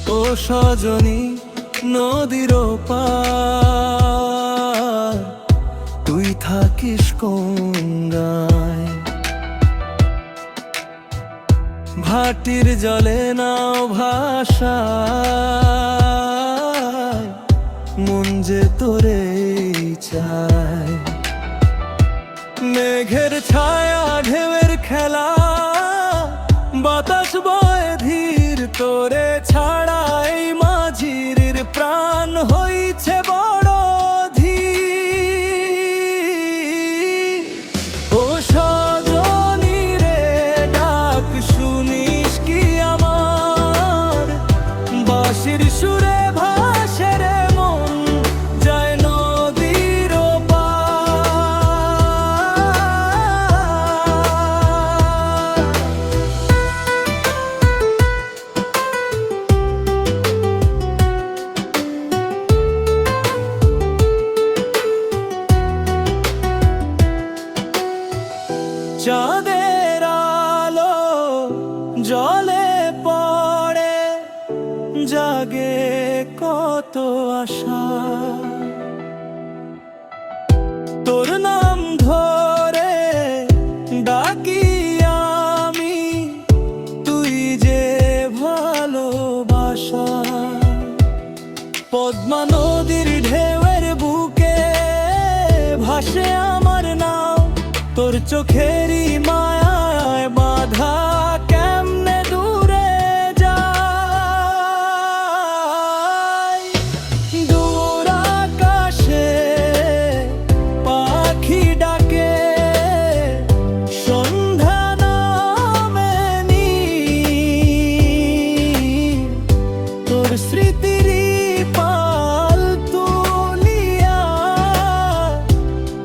ও সজনী নদীর পার, তুই থাকিস গঙ্গায়। ভাটির জলে নাও ভাষায়, মন যে তোরে চায়। মেঘের ছায়া ঢেউয়ের খেলা, বাতাস বয়ে ধীর, তোরে ছাড়া এই মাঝির প্রাণ হইছে বড় ধীর। ও সজনী রে ডাক শুনিস কি আমার, বাঁশির সুরে ভাসে রে মন যায় নদীর পার। চাঁদের আলো জলে পড়ে, জাগে কত আশা। তোর নাম ধরে ডাকি আমি, তুই যে ভালোবাসা। পদ্মা নদীর ঢেউয়ের বুকে ভাসে আমার নাও, তোর চোখেরই মায়ায় বাধা কেমনে দূরে যায়। দূর আকাশে পাখি ডাকে, সন্ধ্যা নামে নি, তোর স্মৃতিরই পাল তুলিয়া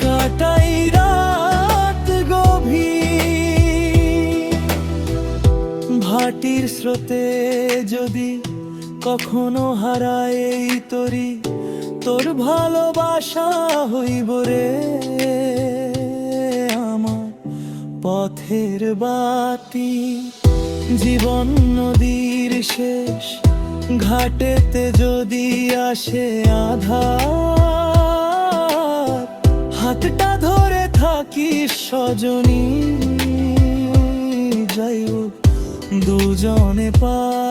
কাটাই রাত গভীর। ভাটির স্রোতে যদি কখনো হারায় এই তরি, তোর ভালোবাসা হইব রে আমার পথের বাতি। জীবন নদীর শেষ ঘাটেতে যদি আসে আধার, হাতটা ধরে থাকিস সজনী, যাইব দুজনে পার।